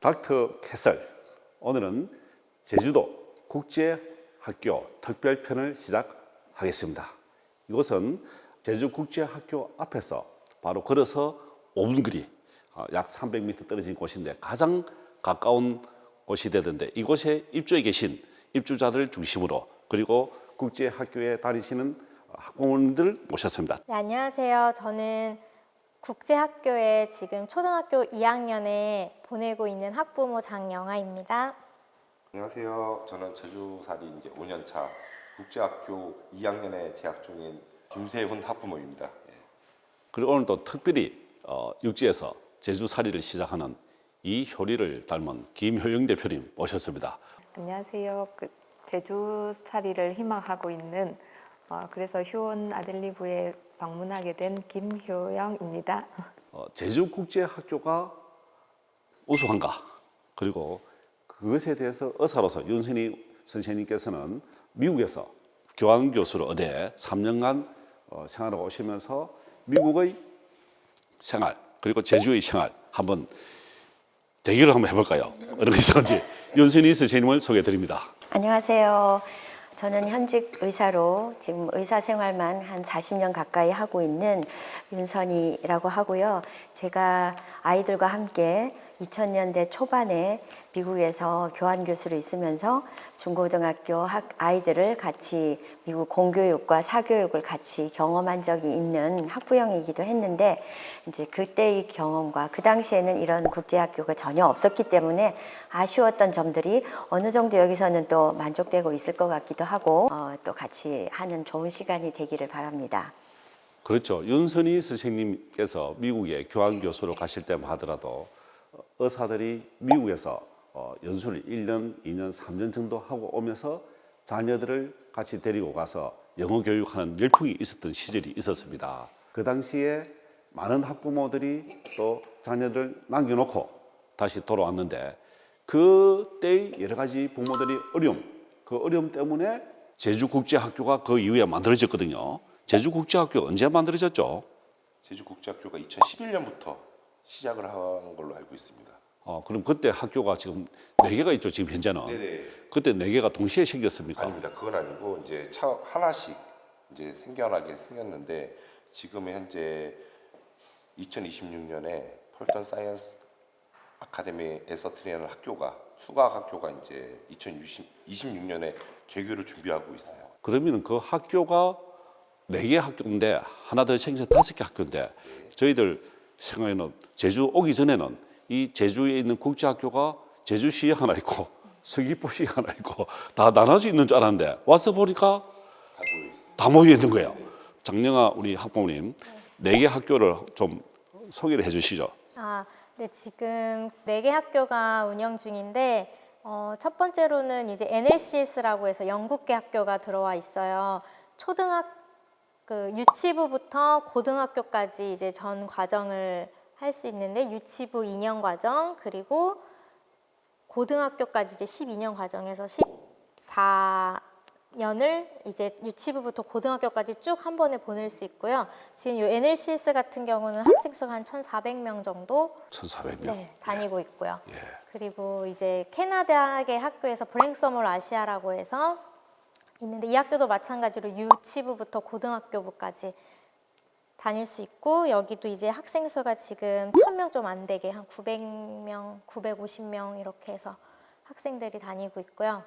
닥터 캐슬, 오늘은 제주도 국제학교 특별편을 시작하겠습니다. 이곳은 제주국제학교 앞에서 바로 걸어서 5분 거리, 약 300m 떨어진 곳인데 가장 가까운 곳이 되던데, 이곳에 입주해 계신 입주자들 중심으로, 그리고 국제학교에 다니시는 학부모님들 모셨습니다. 네, 안녕하세요. 저는 국제학교에 지금 초등학교 2학년에 보내고 있는 학부모 장영아입니다. 안녕하세요. 저는 제주살이 이제 5년차 국제학교 2학년에 재학 중인 김세훈 학부모입니다. 그리고 오늘도 특별히 육지에서 제주살이를 시작하는 이 효리를 닮은 김효영 대표님 모셨습니다. 안녕하세요. 제주살이를 희망하고 있는 그래서 휴원 아들리브에 방문하게 된 김효영입니다. 제주국제학교가 우수한가? 그리고 그것에 대해서 의사로서 윤선희 선생님께서는 미국에서 교환교수로 의대에 3년간 생활하고 오시면서 미국의 생활 그리고 제주의 생활 한번 대결을 한번 해볼까요? 어느 것이 있었는지 윤선희 선생님을 소개해드립니다. 안녕하세요. 저는 현직 의사로 지금 의사 생활만 한 40년 가까이 하고 있는 윤선희라고 하고요. 제가 아이들과 함께 2000년대 초반에 미국에서 교환 교수로 있으면서 중고등학교 아이들을 같이 미국 공교육과 사교육을 같이 경험한 적이 있는 학부형이기도 했는데, 이제 그때의 경험과 그 당시에는 이런 국제학교가 전혀 없었기 때문에 아쉬웠던 점들이 어느 정도 여기서는 또 만족되고 있을 것 같기도 하고 또 같이 하는 좋은 시간이 되기를 바랍니다. 그렇죠. 윤선희 선생님께서 미국에 교환 교수로 가실 때만 하더라도 의사들이 미국에서 연수를 1년, 2년, 3년 정도 하고 오면서 자녀들을 같이 데리고 가서 영어 교육하는 열풍이 있었던 시절이 있었습니다. 그 당시에 많은 학부모들이 또 자녀들을 남겨놓고 다시 돌아왔는데, 그때의 여러 가지 부모들이 그 어려움 때문에 제주국제학교가 그 이후에 만들어졌거든요. 제주국제학교 언제 만들어졌죠? 제주국제학교가 2011년부터 시작을 한 걸로 알고 있습니다. 그럼 그때 학교가 지금 4개가 있죠, 지금 현재는. 네네. 그때 4개가 동시에 생겼습니까? 아닙니다. 그건 아니고 이제 차 하나씩 이제 생겨나게 생겼는데, 지금 현재 2026년에 펄턴 사이언스 아카데미에서 트레이너하는 학교가 수학 학교가 이제 2026년에 개교를 준비하고 있어요. 그러면 그 학교가 4개 학교인데 하나 더 생겨서 5개 학교인데, 저희들 생각에는 제주 오기 전에는 이 제주에 있는 국제학교가 제주시에 하나 있고 서귀포시에 하나 있고 다 나눠져 있는 줄 알았는데, 와서 보니까 다 모여 있는 거예요. 장영아 우리 학부모님, 4개 학교를 좀 소개를 해주시죠. 네, 지금 4개 학교가 운영 중인데 첫 번째로는 이제 NLCS라고 해서 영국계 학교가 들어와 있어요. 유치부부터 고등학교까지 이제 전 과정을 할 수 있는데, 유치부 2년 과정, 그리고 고등학교까지 이제 12년 과정에서 14년을 이제 유치부부터 고등학교까지 쭉 한 번에 보낼 수 있고요. 지금 이 NLCS 같은 경우는 학생 수가 한 1,400명 정도 1,400명. 네, 다니고 있고요. 예. 그리고 이제 캐나다의 학교에서 브랭서몰 아시아라고 해서 있는데, 이 학교도 마찬가지로 유치부부터 고등학교부까지 다닐 수 있고, 여기도 이제 학생 수가 지금 1,000명 좀 안 되게 한 900명, 950명 이렇게 해서 학생들이 다니고 있고요.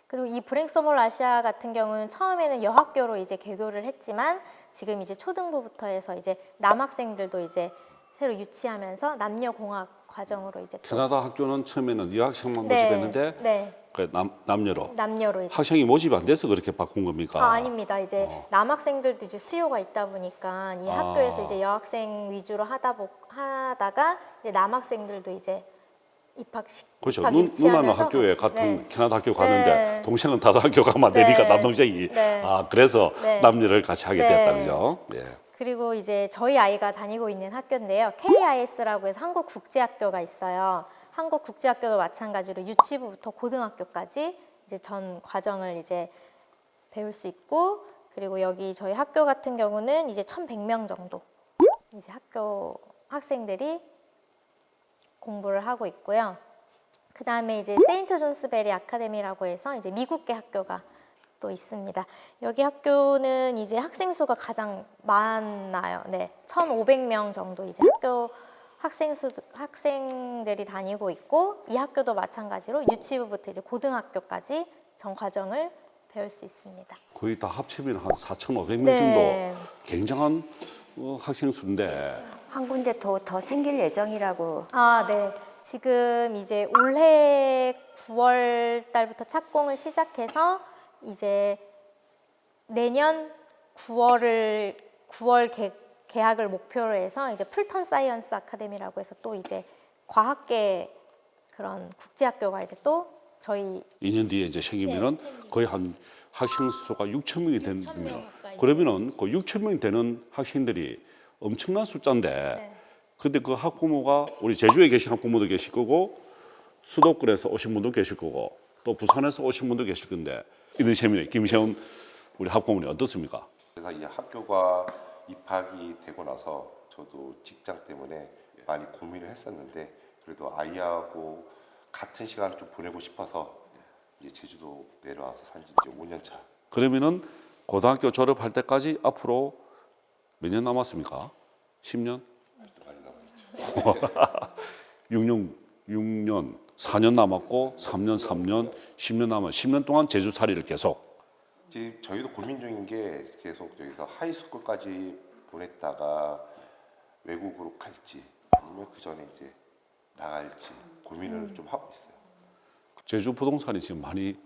그리고 이 브랭서몰 아시아 같은 경우는 처음에는 여학교로 이제 개교를 했지만, 지금 이제 초등부부터 해서 이제 남학생들도 이제 새로 유치하면서 남녀공학 과정으로 이제 캐나다 학교는 처음에는 여학생만 모집했는데 네. 그 남녀로 이제 학생이 모집이 안 돼서 그렇게 바꾼 겁니까? 아닙니다. 이제 남학생들도 이제 수요가 있다 보니까 이 학교에서 이제 여학생 위주로 하다가 이제 남학생들도 이제 그렇죠. 입학 누나는 유치하면서 학교에 같이, 같은 캐나다 학교 갔는데 네. 동생은 다른 학교 가면 안 되니까 네. 남동생이 네. 그래서 네. 남녀를 같이 하게 네. 됐다 그죠? 예. 그리고 이제 저희 아이가 다니고 있는 학교인데요. KIS라고 해서 한국국제학교가 있어요. 한국국제학교도 마찬가지로 유치부부터 고등학교까지 이제 전 과정을 이제 배울 수 있고, 그리고 여기 저희 학교 같은 경우는 이제 1,100명 정도 이제 학교 학생들이 공부를 하고 있고요. 그 다음에 이제 세인트 존스베리 아카데미라고 해서 이제 미국계 학교가 또 있습니다. 여기 학교는 이제 학생 수가 가장 많아요. 네, 1,500명 정도 이제 학생들이 다니고 있고, 이 학교도 마찬가지로 유치부부터 이제 고등학교까지 전 과정을 배울 수 있습니다. 거의 다 합치면 한 4,500명 네. 정도 굉장한 학생 수인데 한 군데 더 생길 예정이라고. 아, 네. 지금 이제 올해 9월 달부터 착공을 시작해서 이제 내년 9월 개학을 목표로 해서 이제 풀턴 사이언스 아카데미라고 해서 또 이제 과학계 그런 국제학교가 이제 또 저희 2년 뒤에 이제 생기면은 거의 한 학생 수가 6천 명이 되면 그러면은 그 6천 명이 되는 학생들이 엄청난 숫자인데 근데 그 학부모가 우리 제주에 계신 학부모도 계실 거고 수도권에서 오신 분도 계실 거고 또 부산에서 오신 분도 계실 건데 이런 세미나 김세훈 우리 학부모님 어떻습니까? 그래서 이 학교가 입학이 되고 나서 저도 직장 때문에 많이 고민을 했었는데 그래도 아이하고 같은 시간을 좀 보내고 싶어서 이제 제주도 내려와서 산지 이제 5년 차. 그러면은 고등학교 졸업할 때까지 앞으로 몇 년 남았습니까? 10년? 6년, 4년 남았고 3년, 10년 남아 10년 동안 제주살이를 계속. 이제 저희도 고민 중인 게 계속 여기서 하이스쿨까지 보냈다가 외국으로 갈지 아니면 그 전에 이제 나갈지 고민을 좀 하고 있어요. 제주 부동산이 지금 많이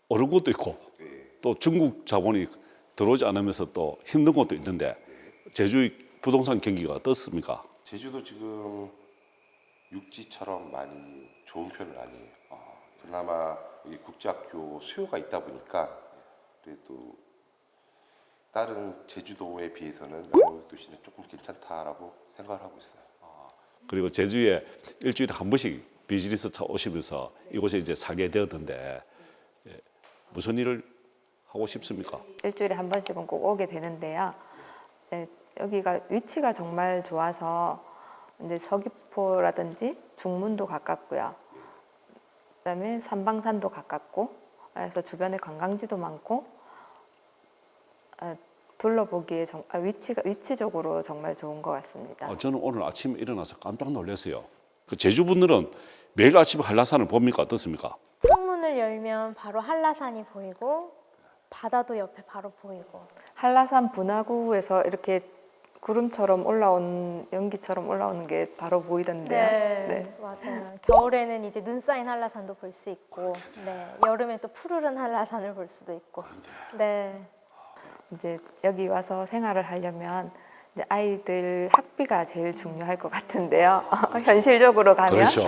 오른 것도 있고 네. 또 중국 자본이 들어오지 않으면서 또 힘든 것도 있는데 제주 부동산 경기가 어떻습니까? 제주도 지금 육지처럼 많이 좋은 편은 아니에요. 그나마 이 국제학교 수요가 있다 보니까 그래도 다른 제주도에 비해서는 영역 도시는 조금 괜찮다라고 생각을 하고 있어요. 그리고 제주에 일주일에 한 번씩 비즈니스 차 오시면서 이곳에 이제 살게 되었는데 무슨 일을 하고 싶습니까? 일주일에 한 번씩은 꼭 오게 되는데요. 네, 여기가 위치가 정말 좋아서 이제 서귀포라든지 중문도 가깝고요. 그다음에 삼방산도 가깝고, 그래서 주변에 관광지도 많고, 둘러보기에 위치적으로 정말 좋은 것 같습니다. 저는 오늘 아침에 일어나서 깜짝 놀랐어요. 그 제주 분들은 매일 아침에 한라산을 봅니까? 어떻습니까? 창문을 열면 바로 한라산이 보이고 바다도 옆에 바로 보이고. 한라산 분화구에서 이렇게 구름처럼 올라온 연기처럼 올라오는 게 바로 보이던데요. 네. 맞아요. 겨울에는 이제 눈 쌓인 한라산도 볼 수 있고, 네, 여름에 또 푸르른 한라산을 볼 수도 있고, 네. 이제 여기 와서 생활을 하려면 이제 아이들 학비가 제일 중요할 것 같은데요. 현실적으로 가면 그렇죠.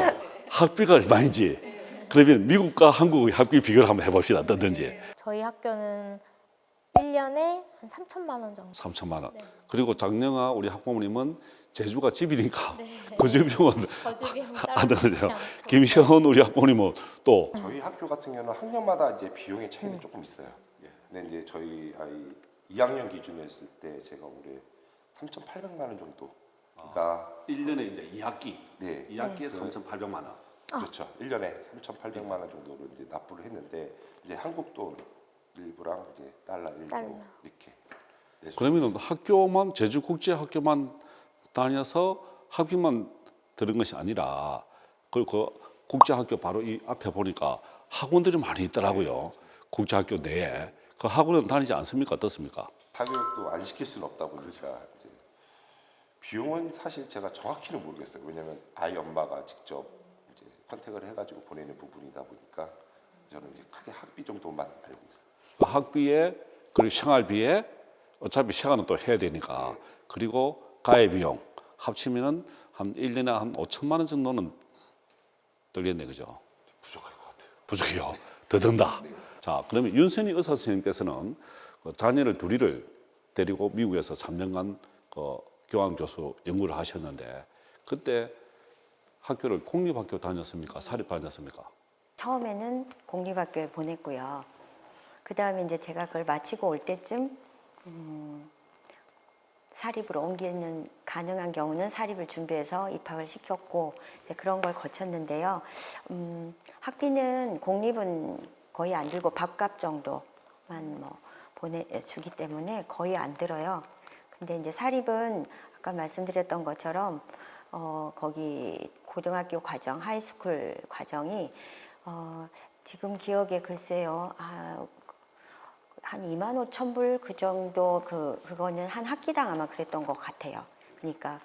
학비가 얼마인지. 그러면 미국과 한국의 학비 비교를 한번 해봅시다. 어떤지. 저희 학교는 1년에 한 3천만 원 정도. 3천만 원. 그리고 장영아 우리 학부모님은 제주가 집이니까 거주비용은 거주비용 안 따로 들어요. 받지 않고. 김시현 우리 학부모님은 또 저희 학교 같은 경우는 학년마다 이제 비용의 차이는 조금 있어요. 근데 이제 저희 아이 2학년 기준으로 했을 때 제가 올해 3,800만 원 정도. 그러니까 1년에 이제 2학기. 네. 2학기에 3,800만 원. 그렇죠. 1년에 3,800만 원 정도를 이제 납부를 했는데 이제 한국 돈 일부랑 이제 달러 일부 달러. 이렇게. 낼 수 그러면 있어요. 학교만 제주 국제 학교만 다녀서 학비만 들은 것이 아니라 그 국제 학교 바로 이 앞에 보니까 학원들이 많이 있더라고요. 국제 학교 내에 그 학원은 다니지 않습니까? 어떻습니까? 타격도 안 시킬 수는 없다 보니까 이제 비용은 사실 제가 정확히는 모르겠어요. 왜냐하면 아이 엄마가 직접 이제 컨택을 해가지고 보내는 부분이다 보니까 저는 이제 크게 학비 정도만 알고 있어요. 그 학비에 그리고 생활비에 어차피 시간은 또 해야 되니까 그리고 가해 비용 합치면은 한 1년에 한 5천만 원 정도는 들겠네, 그죠? 부족할 것 같아요. 부족해요. 더 든다. 자, 그러면 윤선희 의사 선생님께서는 그 자녀를 둘이를 데리고 미국에서 3년간 그 교환 교수 연구를 하셨는데 그때 학교를 공립학교 다녔습니까? 사립 다녔습니까? 처음에는 공립학교에 보냈고요. 그 다음에 이제 제가 그걸 마치고 올 때쯤 사립으로 옮기는 가능한 경우는 사립을 준비해서 입학을 시켰고 이제 그런 걸 거쳤는데요. 학비는 공립은 거의 안 들고 밥값 정도만 뭐 보내주기 때문에 거의 안 들어요. 근데 이제 사립은 아까 말씀드렸던 것처럼 거기 고등학교 과정, 하이스쿨 과정이 지금 기억에 글쎄요. 한 25,000불 그 정도 그거는 한 학기당 아마 그랬던 것 같아요. 그러니까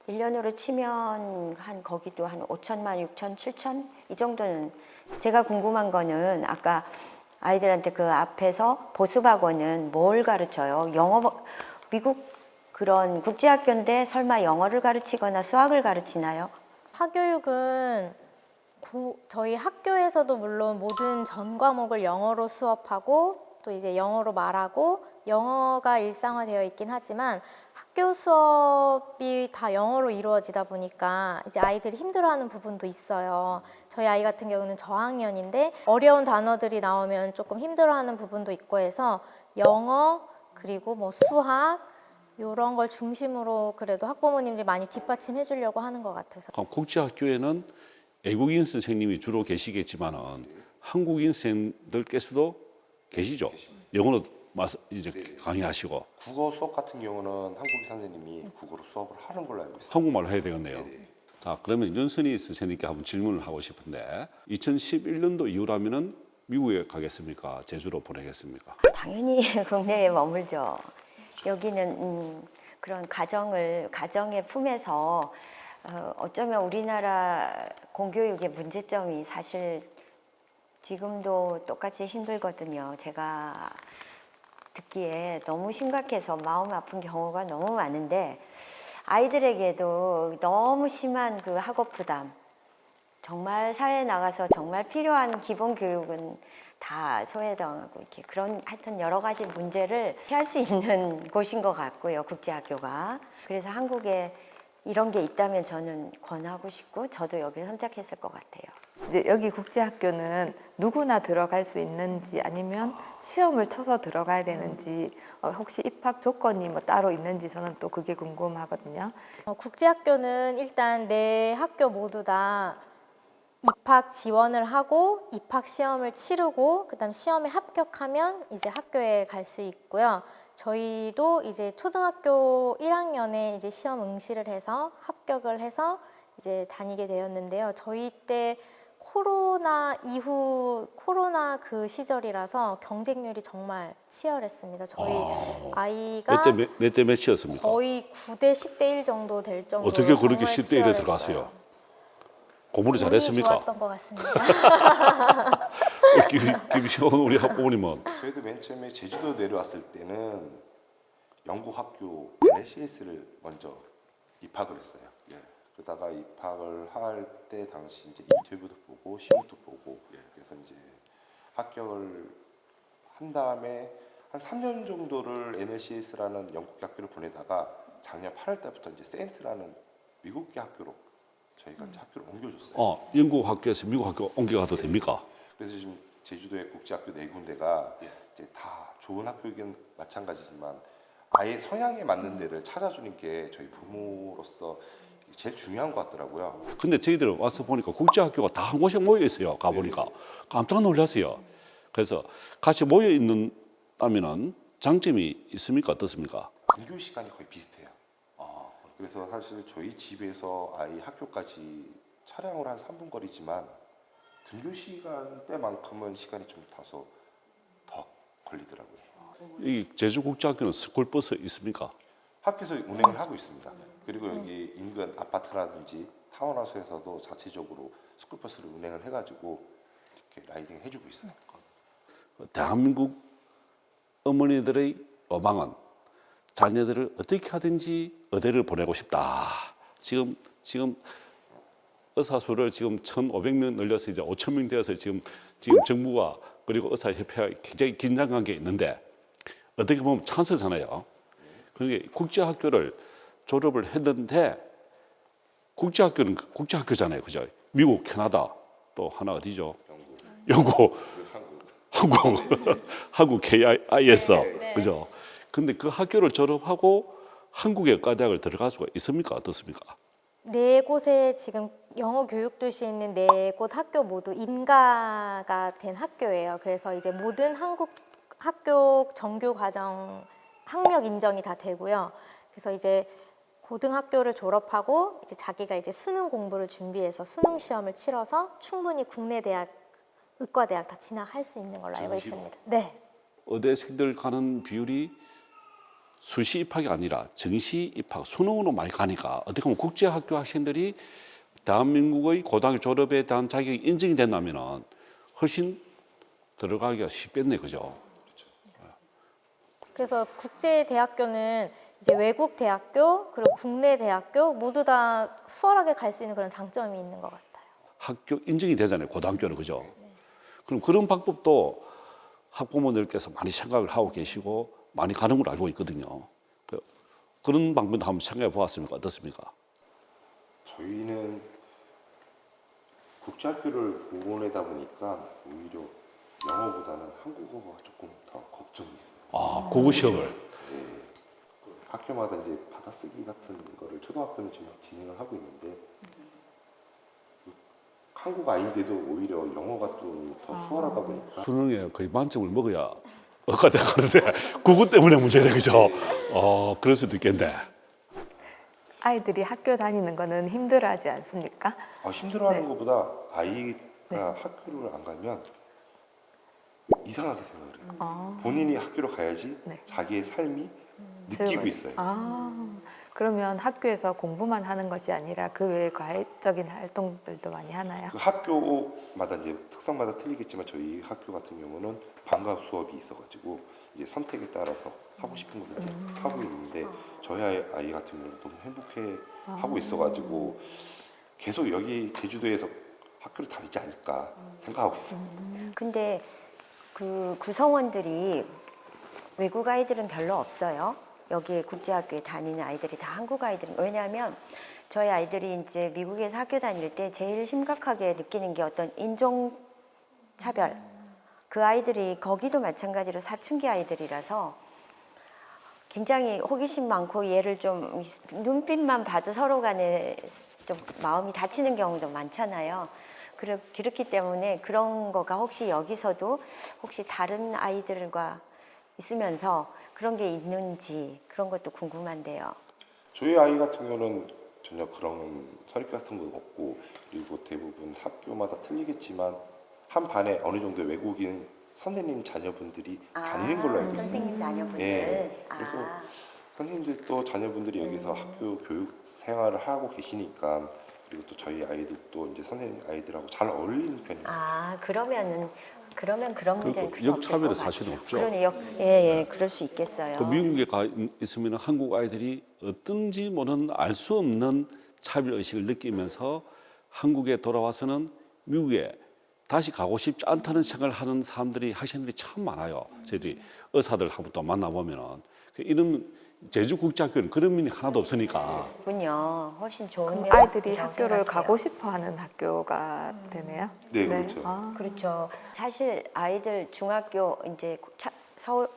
1년으로 치면 한 거기도 한 5천만, 6천, 7천 이 정도는. 제가 궁금한 거는 아까 아이들한테 그 앞에서 보습학원은 뭘 가르쳐요? 영어, 미국 그런 국제학교인데 설마 영어를 가르치거나 수학을 가르치나요? 사교육은 저희 학교에서도 물론 모든 전 과목을 영어로 수업하고 또 이제 영어로 말하고 영어가 일상화되어 있긴 하지만 학교 수업이 다 영어로 이루어지다 보니까 이제 아이들이 힘들어하는 부분도 있어요. 저희 아이 같은 경우는 저학년인데 어려운 단어들이 나오면 조금 힘들어하는 부분도 있고 해서 영어 그리고 뭐 수학 이런 걸 중심으로 그래도 학부모님들이 많이 뒷받침해 주려고 하는 것 같아서. 그럼 국제학교에는 외국인 선생님이 주로 계시겠지만은 한국인 선생님들께서도 계시죠. 영어로 이제 강의하시고 국어 수업 같은 경우는 한국인 선생님이 국어로 수업을 하는 걸로 알고 있습니다. 한국말로 해야 되겠네요. 자, 그러면 윤선희 선생님께 한번 질문을 하고 싶은데 2011년도 이후라면은 미국에 가겠습니까? 제주로 보내겠습니까? 당연히 국내에 머물죠. 여기는 그런 가정의 품에서 어쩌면 우리나라 공교육의 문제점이 사실 지금도 똑같이 힘들거든요. 제가 듣기에 너무 심각해서 마음 아픈 경우가 너무 많은데 아이들에게도 너무 심한 그 학업 부담, 정말 사회에 나가서 정말 필요한 기본 교육은 다 소외당하고 이렇게 그런 하여튼 여러 가지 문제를 피할 수 있는 곳인 것 같고요, 국제학교가. 그래서 한국에 이런 게 있다면 저는 권하고 싶고 저도 여기를 선택했을 것 같아요. 이제 여기 국제학교는 누구나 들어갈 수 있는지 아니면 시험을 쳐서 들어가야 되는지 혹시 입학 조건이 뭐 따로 있는지 저는 또 그게 궁금하거든요. 국제학교는 일단 내 학교 모두 다 입학 지원을 하고 입학 시험을 치르고 그다음 시험에 합격하면 이제 학교에 갈 수 있고요. 저희도 이제 초등학교 1학년에 이제 시험 응시를 해서 합격을 해서 이제 다니게 되었는데요. 저희 때 코로나 이후 코로나 그 시절이라서 경쟁률이 정말 치열했습니다. 저희 아이가 몇 대 몇이었습니까? 거의 9대 10대 1 정도 될 정도로 어떻게 그렇게 정말 10대 1에 치열했어요. 들어가세요? 공부를 운이 잘했습니까? 좋았던 것 같습니다. 김시원 우리 학부모님은 저희도 맨 처음에 제주도 내려왔을 때는 영국 학교 NLCS를 먼저 입학을 했어요. 그러다가 입학을 할 때 당시 이제 인터뷰도 보고 시험도 보고 그래서 이제 합격을 한 다음에 한 3년 정도를 NLCS라는 영국 학교를 보내다가 작년 8월 달부터 이제 센트라는 미국계 학교로 저희가 이제 학교를 옮겨줬어요. 영국 학교에서 미국 학교 옮겨가도 됩니까? 그래서 지금 제주도의 국제학교 4군데가 이제 다 좋은 학교이긴 마찬가지지만 아예 성향에 맞는 데를 찾아주는 게 저희 부모로서 제일 중요한 것 같더라고요. 근데 저희들 와서 보니까 국제학교가 다 한 곳에 모여 있어요. 가보니까 깜짝 놀랐어요. 그래서 같이 모여 있는다면은 장점이 있습니까? 어떻습니까? 등교 시간이 거의 비슷해요. 그래서 사실 저희 집에서 아이 학교까지 차량으로 한 3분 거리지만 등교 시간대만큼은 시간이 좀 다소 더 걸리더라고요. 이 제주국제학교는 스쿨버스 있습니까? 학교에서 운행을 하고 있습니다. 그리고 여기 인근 아파트라든지 타운하우스에서도 자체적으로 스쿨버스를 운행을 해가지고 이렇게 라이딩 해주고 있어요. 대한민국 어머니들의 로망은 자녀들을 어떻게 하든지 의대를 보내고 싶다. 지금 의사 수를 지금 1,500명 늘려서 이제 5,000명 되어서 지금 정부가 그리고 의사협회가 굉장히 긴장한 게 있는데 어떻게 보면 찬스잖아요. 그러니까 국제학교를 졸업을 했는데 국제학교는 국제학교잖아요, 그죠? 미국, 캐나다 또 하나 어디죠? 영국, 한국 KIS, 그죠? 근데 그 학교를 졸업하고 한국의 의과대학을 들어갈 수가 있습니까? 어떻습니까? 네 곳에 지금 영어 교육 도시에 있는 네 곳 학교 모두 인가가 된 학교예요. 그래서 이제 모든 한국 학교 정규 과정 학력 인정이 다 되고요. 그래서 이제 고등학교를 졸업하고 이제 자기가 이제 수능 공부를 준비해서 수능 시험을 치러서 충분히 국내 대학, 의과대학 다 진학할 수 있는 걸로 알고 정시로? 있습니다. 네. 의대생들 가는 비율이 수시 입학이 아니라 정시 입학, 수능으로 많이 가니까 어떻게 보면 국제학교 학생들이 대한민국의 고등학교 졸업에 대한 자격이 인정이 된다면 훨씬 들어가기가 쉽겠네, 그죠? 그래서 국제 대학교는 이제 외국 대학교 그리고 국내 대학교 모두 다 수월하게 갈 수 있는 그런 장점이 있는 것 같아요. 학교 인정이 되잖아요, 고등학교는, 그죠? 그럼 그런 방법도 학부모님께서 많이 생각을 하고 계시고 많이 가는 걸로 알고 있거든요. 그런 방법도 한번 생각해 보았습니까? 어떻습니까? 저희는 국제학교를 보내다 보니까 오히려 영어보다는 한국어가 조금 더 걱정이 있어요. 아, 국어 시험을. 네. 학교마다 이제 받아쓰기 같은 거를 초등학교는 지금 진행을 하고 있는데 한국 아이들도 오히려 영어가 또 더 수월하다 보니까 수능에 거의 만점을 먹어야 의과대 가는데 국어 때문에 문제네, 그죠? 그럴 수도 있겠네. 아이들이 학교 다니는 거는 힘들어하지 않습니까? 힘들어하는 네. 것보다 아이가 학교를 안 가면 이상하게 생각을 해요. 본인이 학교로 가야지 네. 자기의 삶이 느끼고 있어요. 그러면 학교에서 공부만 하는 것이 아니라 그 외에 과외적인 활동들도 많이 하나요? 그 학교마다 이제 특성마다 틀리겠지만 저희 학교 같은 경우는 방과후 수업이 있어가지고 이제 선택에 따라서 하고 싶은 걸 이제 하고 있는데 저희 아이 같은 경우는 너무 행복해 하고 있어가지고 계속 여기 제주도에서 학교를 다니지 않을까 생각하고 있습니다. 근데 그 구성원들이 외국 아이들은 별로 없어요. 여기 국제학교에 다니는 아이들이 다 한국 아이들은. 왜냐하면 저희 아이들이 이제 미국에서 학교 다닐 때 제일 심각하게 느끼는 게 어떤 인종 차별. 그 아이들이 거기도 마찬가지로 사춘기 아이들이라서 굉장히 호기심 많고 얘를 좀 눈빛만 봐도 서로 간에 좀 마음이 다치는 경우도 많잖아요. 그렇기 때문에 그런 거가 혹시 여기서도 혹시 다른 아이들과 있으면서 그런 게 있는지 그런 것도 궁금한데요. 저희 아이 같은 경우는 전혀 그런 선입견 같은 건 없고 그리고 대부분 학교마다 틀리겠지만 한 반에 어느 정도 외국인 선생님 자녀분들이 다니는 걸로 알고 있어요. 선생님 자녀분들. 네. 그래서 선생님들 또 자녀분들이 여기서 학교 교육 생활을 하고 계시니까 그리고 또 저희 아이들도 이제 선생님 아이들하고 잘 어울리는 편이에요. 그러면 그런 문제는 그리고 역차별은 사실은 없죠. 예, 그럴 수 있겠어요. 그 미국에 가 있으면 한국 아이들이 어떤지 모르는 알 수 없는 차별 의식을 느끼면서 한국에 돌아와서는 미국에 다시 가고 싶지 않다는 생각을 하는 사람들이 학생들이 참 많아요. 저희들이 의사들 한번 만나보면은 이런 제주국제학교는 그런 면이 하나도 없으니까. 군요. 훨씬 좋은 그럼 아이들이 면이라고 학교를 생각해요. 가고 싶어하는 학교가 되네요. 네, 그렇죠. 그렇죠. 사실 아이들 중학교 이제 서울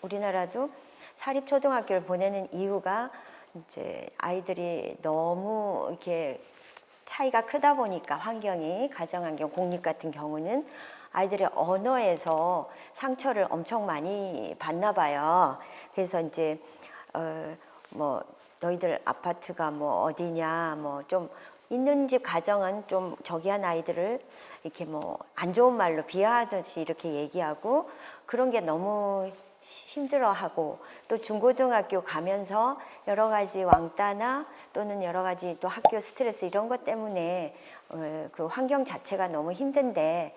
우리나라도 사립 초등학교를 보내는 이유가 이제 아이들이 너무 이렇게 차이가 크다 보니까 환경이 가정 환경 공립 같은 경우는 아이들의 언어에서 상처를 엄청 많이 받나 봐요. 그래서 이제 뭐 너희들 아파트가 뭐 어디냐 뭐 좀 있는 집 가정은 좀 저기 한 아이들을 이렇게 뭐 안 좋은 말로 비하하듯이 이렇게 얘기하고 그런 게 너무 힘들어하고 또 중고등학교 가면서 여러 가지 왕따나 또는 여러 가지 또 학교 스트레스 이런 것 때문에 그 환경 자체가 너무 힘든데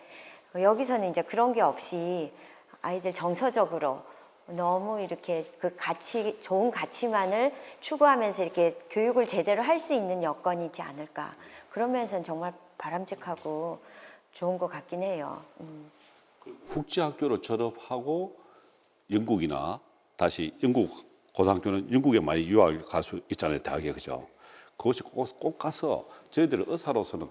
여기서는 이제 그런 게 없이 아이들 정서적으로 너무 이렇게 그 좋은 가치만을 추구하면서 이렇게 교육을 제대로 할 수 있는 여건이지 않을까. 그런 면에서는 정말 바람직하고 좋은 것 같긴 해요. 국제학교로 졸업하고 영국이나 다시 영국 고등학교는 영국에 많이 유학을 갈 수 있잖아요, 대학에, 그죠? 그것이 꼭 가서 저희들 의사로서는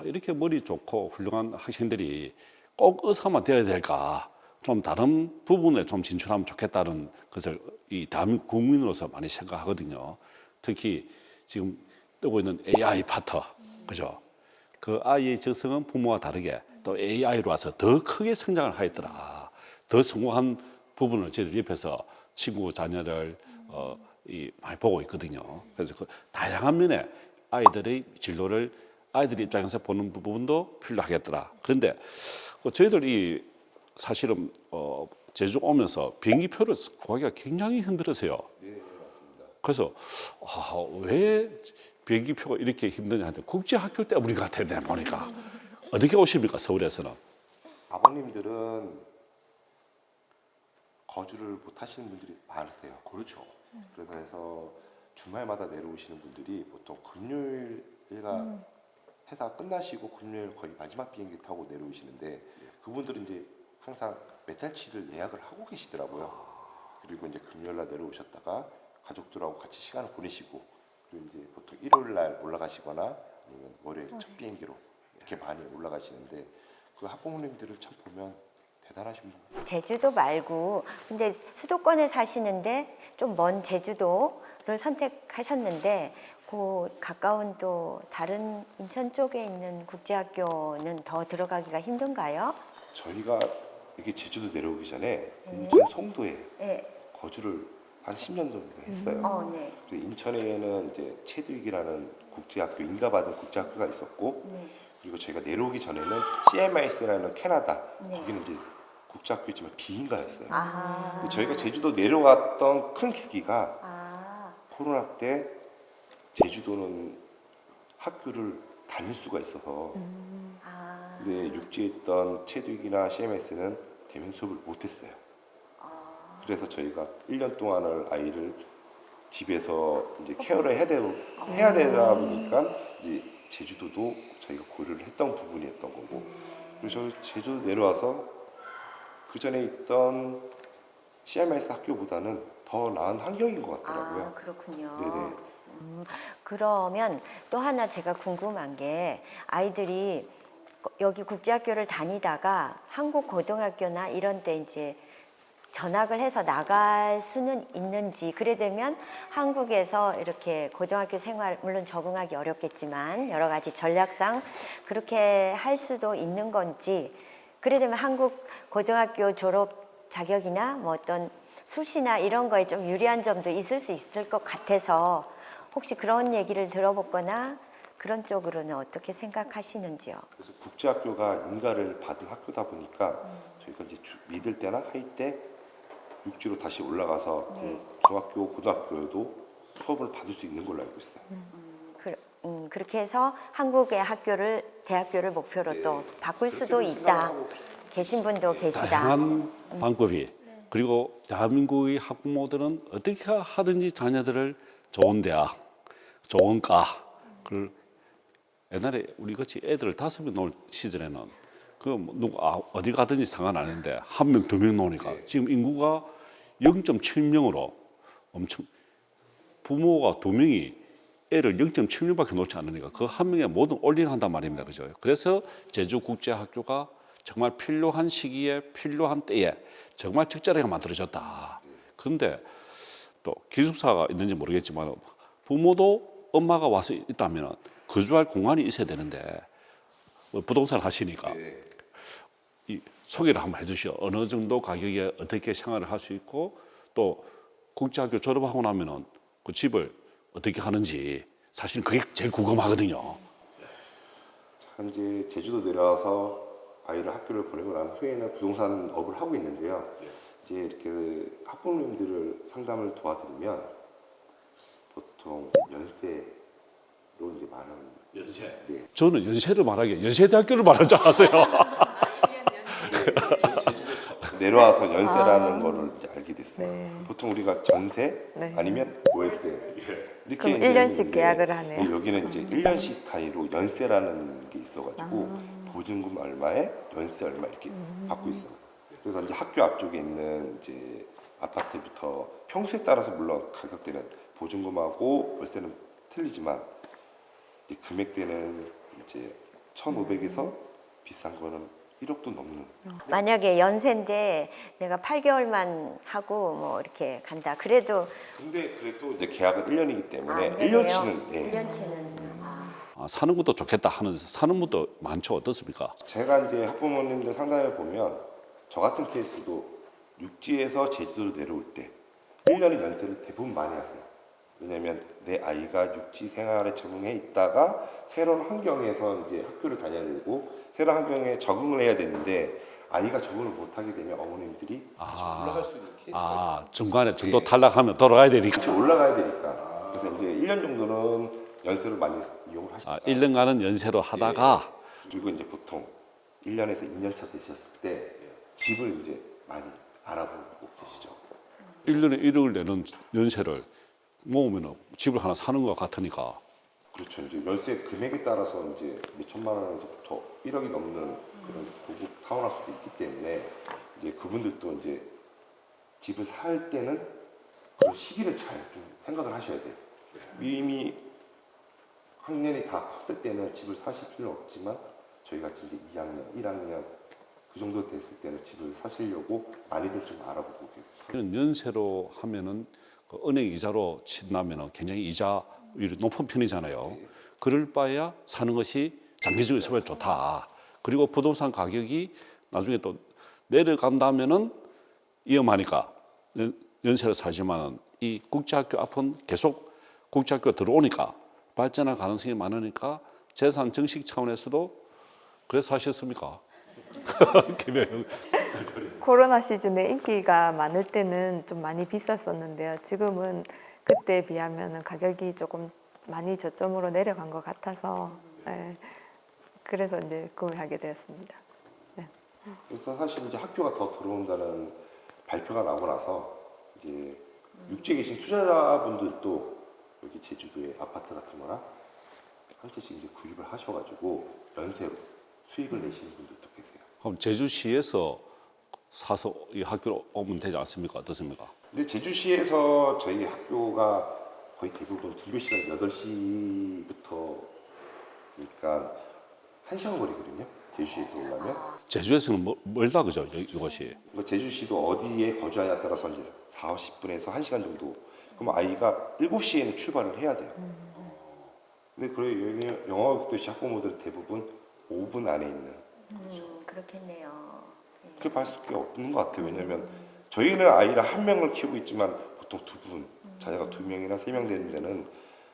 이렇게 머리 좋고 훌륭한 학생들이 꼭 의사만 되어야 될까? 좀 다른 부분에 좀 진출하면 좋겠다는 것을 이 대한민국 국민으로서 많이 생각하거든요. 특히 지금 뜨고 있는 AI 파터, 그죠? 그 아이의 적성은 부모와 다르게 또 AI로 와서 더 크게 성장을 하였더라. 더 성공한 부분을 저희들 옆에서 친구 자녀들 많이 보고 있거든요. 그래서 그 다양한 면에 아이들의 진로를 아이들 입장에서 보는 부분도 필요하겠더라. 그런데 저희들이 사실은 제주 오면서 비행기표를 구하기가 굉장히 힘들었어요. 그래서 왜 비행기표가 이렇게 힘드냐한테 국제학교 때문인 것 같아요. 내가 보니까. 어떻게 오십니까 서울에서는? 아버님들은 거주를 못 하시는 분들이 많으세요. 그렇죠. 그래서 주말마다 내려오시는 분들이 보통 금요일가 회사 끝나시고 금요일 거의 마지막 비행기 타고 내려오시는데 그분들은 이제 항상 메탈치를 예약을 하고 계시더라고요. 그리고 이제 금요일날 내려오셨다가 가족들하고 같이 시간을 보내시고 그리고 이제 보통 일요일날 올라가시거나 아니면 월요일 첫 비행기로 이렇게 많이 올라가시는데 그 학부모님들을 참 보면 대단하신 분. 제주도 말고 근데 수도권에 사시는데 좀 먼 제주도를 선택하셨는데 그 가까운 또 다른 인천 쪽에 있는 국제학교는 더 들어가기가 힘든가요? 저희가 이게 제주도 내려오기 전에 인천 송도에 거주를 한 10년 정도 했어요. 네. 그리고 인천에는 이제 체두익이라는 국제학교 인가받은 국제학교가 있었고 그리고 저희가 내려오기 전에는 CMIS라는 캐나다 거기는 이제 국제학교지만 비인가였어요. 근데 저희가 제주도 내려왔던 큰 계기가 코로나 때 제주도는 학교를 다닐 수가 있어서 근데 육지에 있던 체두익이나 CMS는 대면 수업을 못했어요. 그래서 저희가 1년 동안을 아이를 집에서 이제 케어를 해야 되다 보니까 이제 제주도도 저희가 고려를 했던 부분이었던 거고 그리고 저 제주도 내려와서 그 전에 있던 CMS 학교보다는 더 나은 환경인 것 같더라고요. 그렇군요. 네네. 그러면 또 하나 제가 궁금한 게 아이들이 여기 국제학교를 다니다가 한국 고등학교나 이런 데 이제 전학을 해서 나갈 수는 있는지 그래 되면 한국에서 이렇게 고등학교 생활 물론 적응하기 어렵겠지만 여러 가지 전략상 그렇게 할 수도 있는 건지 그래 되면 한국 고등학교 졸업 자격이나 뭐 어떤 수시나 이런 거에 좀 유리한 점도 있을 수 있을 것 같아서 혹시 그런 얘기를 들어보거나 그런 쪽으로는 어떻게 생각하시는지요? 그래서 국제학교가 인가를 받은 학교다 보니까 저희가 이제 미들 때나 하이 때 육지로 다시 올라가서 그 중학교, 고등학교에도 수업을 받을 수 있는 걸로 알고 있어요. 그렇게 해서 한국의 학교를 대학교를 목표로 또 바꿀 수도 있다. 계신 분도 계시다. 다양한 방법이 그리고 대한민국의 학부모들은 어떻게 하든지 자녀들을 좋은 대학, 좋은 과, 그 옛날에 우리 같이 애들 5명 놓을 시절에는 누구 어디 가든지 상관 안 했는데 1명, 2명 놓으니까 지금 인구가 0.7명으로 엄청 부모가 2명이 애를 0.7명밖에 놓지 않으니까 그 1명에 모든 올인한단 말입니다, 그죠? 그래서 제주국제학교가 정말 필요한 시기에 필요한 때에 정말 적절하게 만들어졌다. 그런데 또 기숙사가 있는지 모르겠지만 부모도 엄마가 와서 있다면 거주할 공간이 있어야 되는데 부동산 하시니까 이 소개를 한번 해주시오. 어느 정도 가격에 어떻게 생활을 할 수 있고 또 국제학교 졸업하고 나면은 그 집을 어떻게 하는지 사실 그게 제일 궁금하거든요. 현재 제주도 내려와서 아이를 학교를 보내고 난 후에는 부동산 업을 하고 있는데요. 이제 이렇게 학부모님들을 상담을 도와드리면 보통 연세로 이제 많은 연세. 네. 저는 연세를 말하기에 연세대학교를 말할 줄 알았어요. 내려와서 연세라는 거를 이제 알게 됐어요. 보통 우리가 전세 아니면 월세 이렇게 그럼 이제 1년씩 있는데 계약을 하네요. 여기는 이제 1년씩 단위로 연세라는 게 있어가지고 보증금 얼마에 연세 얼마 이렇게 받고 있어요. 그래서 이제 학교 앞쪽에 있는 이제 아파트부터 평수에 따라서 물론 가격대는 보증금하고 월세는 틀리지만 이제 금액대는 이제 1,500에서 비싼 거는 1억도 넘는. 만약에 연세인데 내가 8개월만 하고 뭐 이렇게 간다. 그래도 근데 그래도 이제 계약은 1년이기 때문에 되네요. 1년치는 1년치는 사는 것도 좋겠다 하는 사는 분도 많죠. 어떻습니까? 제가 이제 학부모님들 상담해 보면 저 같은 케이스도 육지에서 제주도로 내려올 때 1년의 연세를 대부분 많이 하세요. 왜냐하면 내 아이가 육지 생활에 적응해 있다가 새로운 환경에서 이제 학교를 다녀야 되고 새로운 환경에 적응을 해야 되는데 아이가 적응을 못하게 되면 어머님들이 다시 올라갈 수 있는 케이스가 중간에 중도 탈락하면 돌아가야 되니까. 같이 올라가야 되니까. 그래서 이제 1년 정도는 연세를 많이 이용을 하시죠. 1년간은 연세로 하다가 그리고 이제 보통 1년에서 2년 차 되셨을 때 집을 이제 많이 알아보고 계시죠. 1년에 1억을 내는 연세를 모으면 집을 하나 사는 것 같으니까. 그렇죠. 이제 월세 금액에 따라서 이제 몇 천만 원에서부터 1억이 넘는 그런 고급 타운하우스도 있기 때문에 이제 그분들도 이제 집을 살 때는 그런 시기를 잘 좀 생각을 하셔야 돼요. 이미 학년이 다 컸을 때는 집을 사실 필요 없지만 저희 같이 이제 2학년, 1학년 그 정도 됐을 때는 집을 사시려고 많이들 좀 알아보고 계세요. 이런 연세로 하면은 그 은행 이자로 친다면은 굉장히 이자율이 높은 편이잖아요. 그럴 바에야 사는 것이 장기적으로 있으면 좋다. 그리고 부동산 가격이 나중에 또 내려간다면은 위험하니까 연세로 살지만은 이 국제학교 앞은 계속 국제학교 들어오니까 발전할 가능성이 많으니까 재산 증식 차원에서도 그래서 하셨습니까? 김혜영. 코로나 시즌에 인기가 많을 때는 좀 많이 비쌌었는데요. 지금은 그때에 비하면 가격이 조금 많이 저점으로 내려간 것 같아서 그래서 이제 구매하게 되었습니다. 그래서 사실 이제 학교가 더 들어온다는 발표가 나고 나서 이제 육지에 계신 투자자분들도 여기 제주도에 아파트 같은 거나 한 채씩 이제 구입을 하셔가지고 연세로 수익을 내시는 분들도 계세요. 그럼 제주시에서 사서 이 학교로 오면 되지 않습니까? 어떻습니까? 근데 제주시에서 저희 학교가 거의 대부분 등교 시간 8시부터 그러니까 1시간 거리거든요. 제주시에서 오려면. 제주에서는 멀다 그죠? 이것이. 그러니까 제주시도 어디에 거주하냐에 따라서 이제 40분에서 1시간 정도. 그럼 아이가 7시에는 출발을 해야 돼요. 근데 그래 영어교도시 학부모들 대부분 5분 안에 있는 그렇겠네요. 그렇게 볼 수밖에 없는 것 같아요. 왜냐하면 저희는 아이를 한 명을 키우고 있지만 보통 두 분, 자녀가 2명이나 3명 되는 데는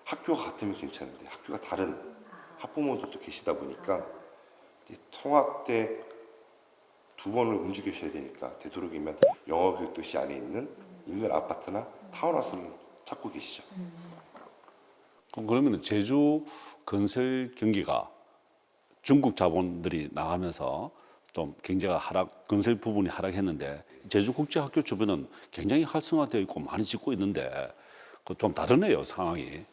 학교가 같으면 괜찮은데 학교가 다른 학부모들도 계시다 보니까 통학 때 2번을 움직이셔야 되니까 되도록이면 영어교육도시 안에 있는 인근 아파트나 타운하우스를 찾고 계시죠. 그러면 제주 건설 경기가 중국 자본들이 나가면서 좀 경제가 건설 부분이 하락했는데 제주국제학교 주변은 굉장히 활성화되어 있고 많이 짓고 있는데 좀 다르네요 상황이.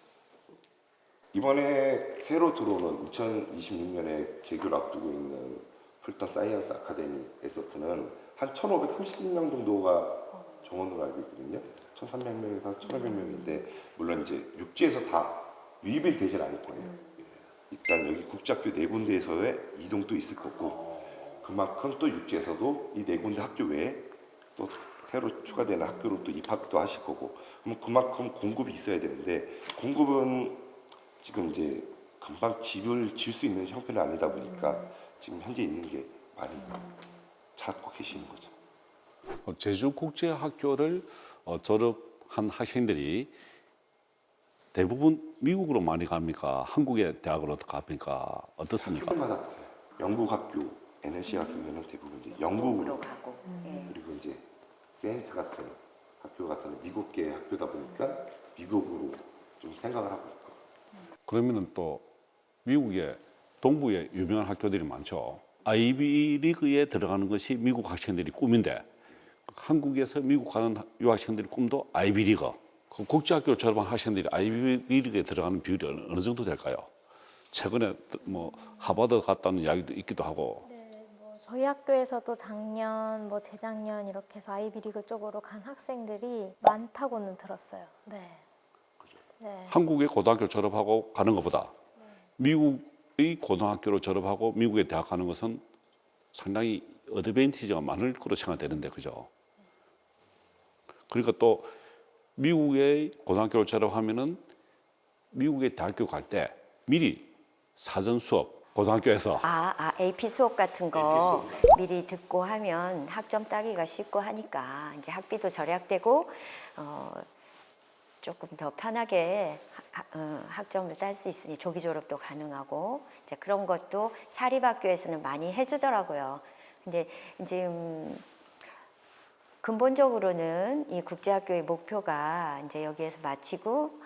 이번에 새로 들어오는 2026년에 개교를 앞두고 있는 풀턴 사이언스 아카데미 에서트는 한 1,530명 정도가 정원으로 알고 있거든요. 1,300명에서 1,500명인데 물론 이제 육지에서 다 유입이 되질 않을 거예요. 일단 여기 국제학교 4군데에서의 이동도 있을 거고 그만큼 또 육지에서도 이 4군데 학교 외에 또 새로 추가되는 학교로 또 입학도 하실 거고 그럼 그만큼 공급이 있어야 되는데 공급은 지금 이제 금방 집을 지을 수 있는 형편이 아니다 보니까 지금 현재 있는 게 많이 찾고 계시는 거죠. 제주국제학교를 졸업한 학생들이 대부분 미국으로 많이 갑니까? 한국의 대학으로 갑니까? 어떻습니까? 학교마다 달라요. 영국 학교, NLC 같은 경우는 대부분 이제 영국으로 가고. 그리고 이제 세인트 같은 학교 같은 미국계 학교다 보니까 미국으로 좀 생각을 하고 있고. 그러면은 또 미국의 동부에 유명한 학교들이 많죠. 아이비리그에 들어가는 것이 미국 학생들이 꿈인데 한국에서 미국 가는 유학생들의 꿈도 아이비리그. 그 국제학교를 졸업한 학생들이 아이비리그에 들어가는 비율이 어느 정도 될까요? 최근에 뭐 하버드 갔다는 이야기도 있기도 하고. 저희 학교에서도 작년, 재작년 이렇게 해서 아이비리그 쪽으로 간 학생들이 많다고는 들었어요. 네. 네. 한국의 고등학교 졸업하고 가는 것보다 미국의 고등학교를 졸업하고 미국에 대학 가는 것은 상당히 어드밴티지가 많을 거로 생각되는데 그죠? 그러니까 또 미국의 고등학교를 졸업하면은 미국의 대학교 갈 때 미리 사전 수업 고등학교에서 AP 수업 같은 거 미리 듣고 하면 학점 따기가 쉽고 하니까 이제 학비도 절약되고 조금 더 편하게 학점을 딸 수 있으니 조기 졸업도 가능하고 이제 그런 것도 사립학교에서는 많이 해주더라고요. 근데 이제 근본적으로는 이 국제학교의 목표가 이제 여기에서 마치고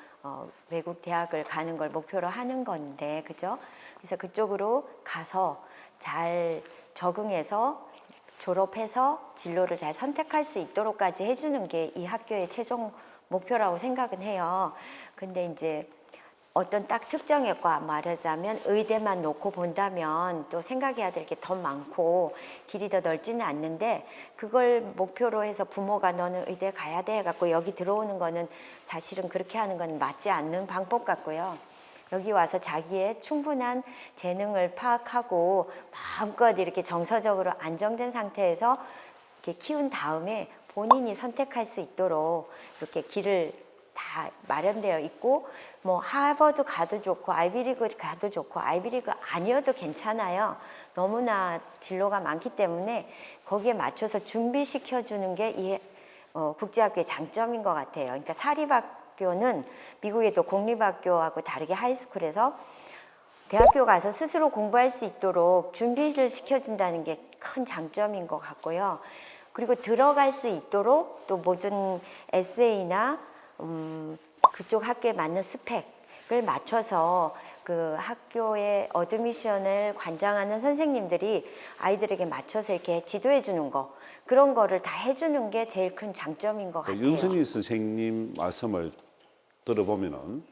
외국 대학을 가는 걸 목표로 하는 건데, 그죠? 그래서 그쪽으로 가서 잘 적응해서 졸업해서 진로를 잘 선택할 수 있도록까지 해주는 게 이 학교의 최종 목표라고 생각은 해요. 근데 이제 어떤 딱 특정의 과 말하자면 의대만 놓고 본다면 또 생각해야 될 게 더 많고 길이 더 넓지는 않는데 그걸 목표로 해서 부모가 너는 의대 가야 돼 해갖고 여기 들어오는 거는 사실은 그렇게 하는 건 맞지 않는 방법 같고요. 여기 와서 자기의 충분한 재능을 파악하고 마음껏 이렇게 정서적으로 안정된 상태에서 이렇게 키운 다음에 본인이 선택할 수 있도록 이렇게 길을 다 마련되어 있고 뭐 하버드 가도 좋고 아이비리그 가도 좋고 아이비리그 아니어도 괜찮아요. 너무나 진로가 많기 때문에 거기에 맞춰서 준비시켜 주는 게 이 국제학교의 장점인 것 같아요. 그러니까 사립학교는 미국에도 공립학교하고 다르게 하이스쿨에서 대학교 가서 스스로 공부할 수 있도록 준비를 시켜준다는 게 큰 장점인 것 같고요. 그리고 들어갈 수 있도록 또 모든 에세이나 그쪽 학교에 맞는 스펙을 맞춰서 그 학교의 어드미션을 관장하는 선생님들이 아이들에게 맞춰서 이렇게 지도해 주는 거 그런 거를 다 해주는 게 제일 큰 장점인 것 같아요. 윤선희 선생님 말씀을 들어보면은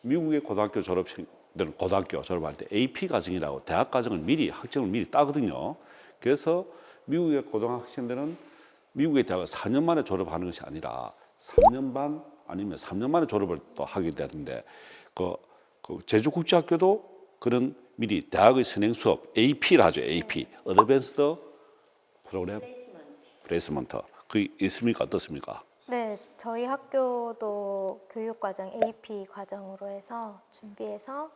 미국의 고등학교 졸업생들은 고등학교 졸업할 때 AP 과정이라고 대학 과정을 미리 학점을 미리 따거든요. 그래서 미국의 고등학생들은 미국의 대학을 4년 만에 졸업하는 것이 아니라 3년 반 아니면 3년 만에 졸업을 또 하게 되는데 그 제주국제학교도 그런 미리 대학의 선행 수업 AP를 하죠. AP 어드밴스드 프로그램 플레이스먼트 그 있습니까? 어떻습니까? 네, 저희 학교도 교육과정 AP 과정으로 해서 준비해서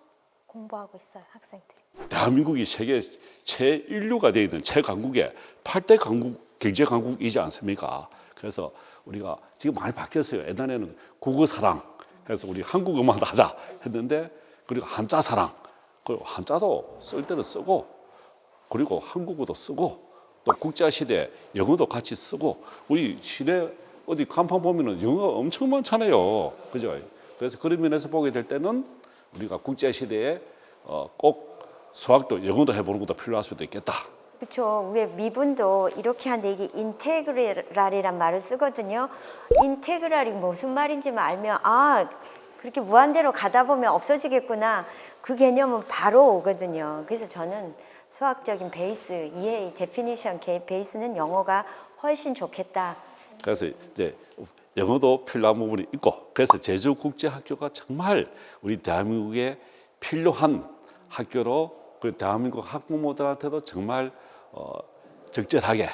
공부하고 있어요, 학생들이. 대한민국이 세계 최인류가 되어 있는 최강국의 8대 강국 경제 강국이지 않습니까? 그래서 우리가 지금 많이 바뀌었어요. 예전에는 국어 사랑 해서 우리 한국어만 하자 했는데 그리고 한자 사랑 그리고 한자도 쓸 때는 쓰고 그리고 한국어도 쓰고 또 국제 시대 영어도 같이 쓰고 우리 시대 어디 간판 보면은 영어 엄청 많잖아요. 그죠? 그래서 그런 면에서 보게 될 때는 우리가 국제 시대에 꼭 수학도 영어도 해보는 것도 필요할 수도 있겠다. 그렇죠. 왜 미분도 이렇게 하는데 이게 인테그랄이란 말을 쓰거든요. 인테그랄이 무슨 말인지만 알면 아 그렇게 무한대로 가다 보면 없어지겠구나. 그 개념은 바로 오거든요. 그래서 저는 수학적인 베이스, 이해, 데피니션 베이스는 영어가 훨씬 좋겠다. 그래서 이제 영어도 필요한 부분이 있고 그래서 제주국제학교가 정말 우리 대한민국에 필요한 학교로 그 대한민국 학부모들한테도 정말 적절하게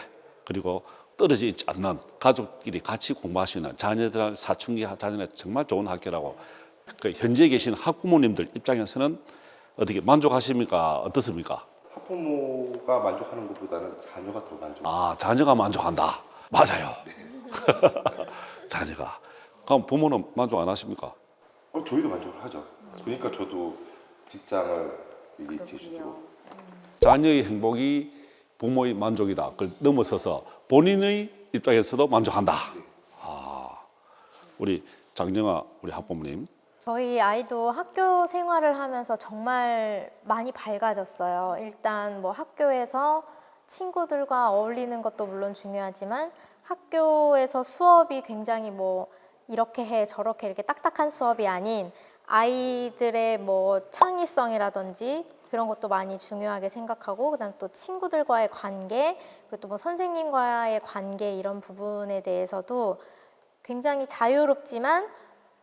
그리고 떨어져 있지 않는 가족끼리 같이 공부할 수 있는 자녀들 사춘기 자녀에 정말 좋은 학교라고 그 현지에 계신 학부모님들 입장에서는 어떻게 만족하십니까? 어떻습니까? 학부모가 만족하는 것보다는 자녀가 더 만족. 아 자녀가 만족한다. 맞아요. 자녀가. 그럼 부모는 만족 안 하십니까? 저희도 만족을 하죠. 그러니까 저도 직장을 미리 제주도로. 자녀의 행복이 부모의 만족이다. 그걸 넘어서서 본인의 입장에서도 만족한다. 아, 우리 장정아 우리 학부모님. 저희 아이도 학교 생활을 하면서 정말 많이 밝아졌어요. 일단 뭐 학교에서 친구들과 어울리는 것도 물론 중요하지만 학교에서 수업이 굉장히 뭐 이렇게 해 저렇게 이렇게 딱딱한 수업이 아닌 아이들의 뭐 창의성이라든지 그런 것도 많이 중요하게 생각하고 그다음 또 친구들과의 관계 그리고 또 뭐 선생님과의 관계 이런 부분에 대해서도 굉장히 자유롭지만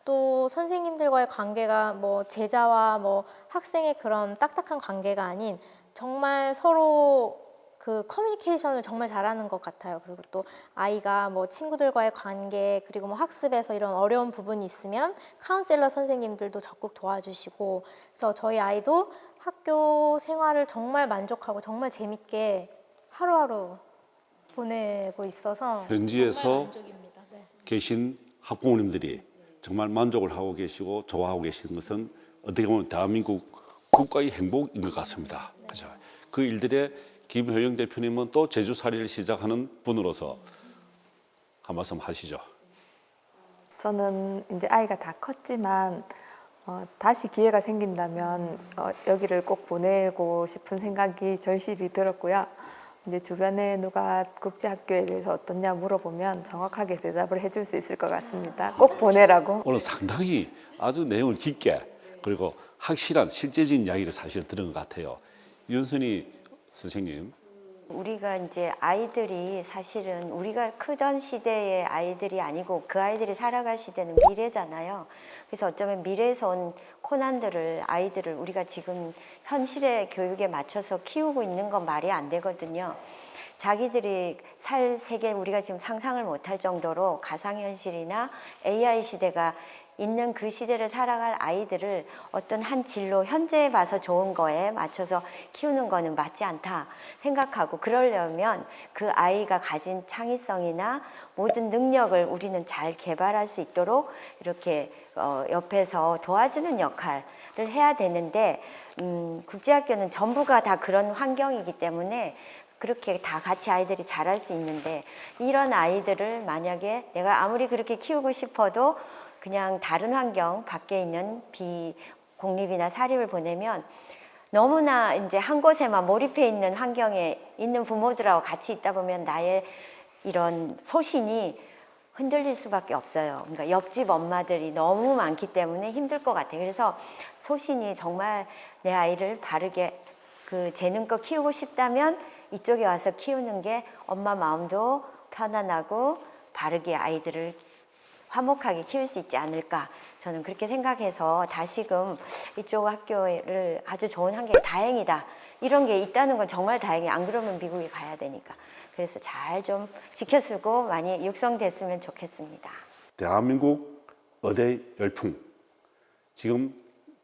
또 선생님들과의 관계가 뭐 제자와 뭐 학생의 그런 딱딱한 관계가 아닌 정말 서로 그 커뮤니케이션을 정말 잘하는 것 같아요. 그리고 또 아이가 뭐 친구들과의 관계 그리고 뭐 학습에서 이런 어려운 부분이 있으면 카운셀러 선생님들도 적극 도와주시고 그래서 저희 아이도 학교 생활을 정말 만족하고 정말 재밌게 하루하루 보내고 있어서 현지에서 정말 만족입니다. 네. 계신 학부모님들이 정말 만족을 하고 계시고 좋아하고 계시는 것은 어떻게 보면 대한민국 국가의 행복인 것 같습니다. 그죠? 그 일들에 김효영 대표님은 또 제주살이를 시작하는 분으로서 한 말씀 하시죠. 저는 이제 아이가 다 컸지만 다시 기회가 생긴다면 여기를 꼭 보내고 싶은 생각이 절실히 들었고요. 이제 주변에 누가 국제학교에 대해서 어떻냐 물어보면 정확하게 대답을 해줄 수 있을 것 같습니다. 꼭 보내라고. 오늘 상당히 아주 내용을 깊게 그리고 확실한 실제적인 이야기를 사실 들은 것 같아요. 윤선희 선생님. 우리가 이제 아이들이 사실은 우리가 크던 시대의 아이들이 아니고 그 아이들이 살아갈 시대는 미래잖아요. 그래서 어쩌면 미래에서 온 고난들을 아이들을 우리가 지금 현실의 교육에 맞춰서 키우고 있는 건 말이 안 되거든요. 자기들이 살 세계 우리가 지금 상상을 못할 정도로 가상현실이나 AI 시대가 있는 그 시대를 살아갈 아이들을 어떤 한 진로 현재에 봐서 좋은 거에 맞춰서 키우는 거는 맞지 않다 생각하고 그러려면 그 아이가 가진 창의성이나 모든 능력을 우리는 잘 개발할 수 있도록 이렇게 옆에서 도와주는 역할을 해야 되는데 국제학교는 전부가 다 그런 환경이기 때문에 그렇게 다 같이 아이들이 잘할 수 있는데 이런 아이들을 만약에 내가 아무리 그렇게 키우고 싶어도 그냥 다른 환경 밖에 있는 비공립이나 사립을 보내면 너무나 이제 한 곳에만 몰입해 있는 환경에 있는 부모들하고 같이 있다 보면 나의 이런 소신이 흔들릴 수밖에 없어요. 그러니까 옆집 엄마들이 너무 많기 때문에 힘들 것 같아요. 그래서 소신이 정말 내 아이를 바르게 그 재능껏 키우고 싶다면 이쪽에 와서 키우는 게 엄마 마음도 편안하고 바르게 아이들을 화목하게 키울 수 있지 않을까 저는 그렇게 생각해서 다시금 이쪽 학교를 아주 좋은 환경에 다행이다 이런 게 있다는 건 정말 다행이에요. 안 그러면 미국에 가야 되니까. 그래서 잘 좀 지켜쓰고 많이 육성됐으면 좋겠습니다. 대한민국 의대 열풍 지금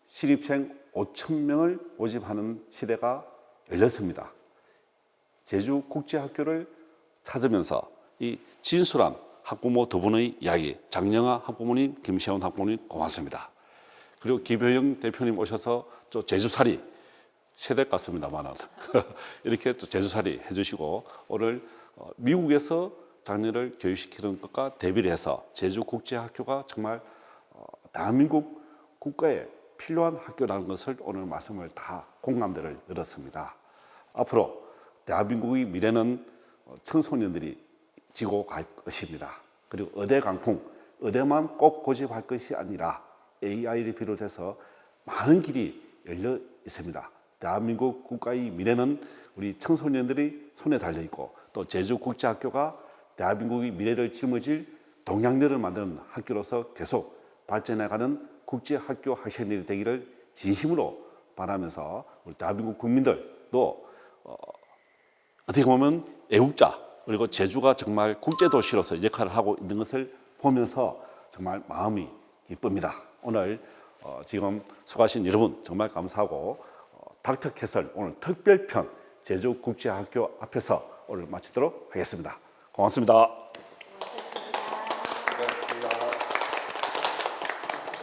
시립생 5,000명을 모집하는 시대가 열렸습니다. 제주국제학교를 찾으면서 이 진솔한 학부모 두 분의 이야기, 장영아 학부모님, 김시원 학부모님 고맙습니다. 그리고 김효영 대표님 오셔서 또 제주살이 세대 같습니다만 이렇게 또 제주살이 해주시고 오늘 미국에서 장녀를 교육시키는 것과 대비를 해서 제주국제학교가 정말 대한민국 국가에 필요한 학교라는 것을 오늘 말씀을 다 공감대를 열었습니다. 앞으로 대한민국의 미래는 청소년들이 지고 갈 것입니다. 그리고 의대 강풍, 의대만 꼭 고집할 것이 아니라 AI를 비롯해서 많은 길이 열려 있습니다. 대한민국 국가의 미래는 우리 청소년들이 손에 달려 있고 또 제주국제학교가 대한민국의 미래를 짊어질 동향력을 만드는 학교로서 계속 발전해가는 국제학교 학생들이 되기를 진심으로 바라면서 우리 대한민국 국민들도 어떻게 보면 애국자 그리고 제주가 정말 국제도시로서 역할을 하고 있는 것을 보면서 정말 마음이 기쁩니다. 오늘 지금 수고하신 여러분 정말 감사하고 닥터 캐설 오늘 특별편 제주국제학교 앞에서 오늘 마치도록 하겠습니다. 고맙습니다.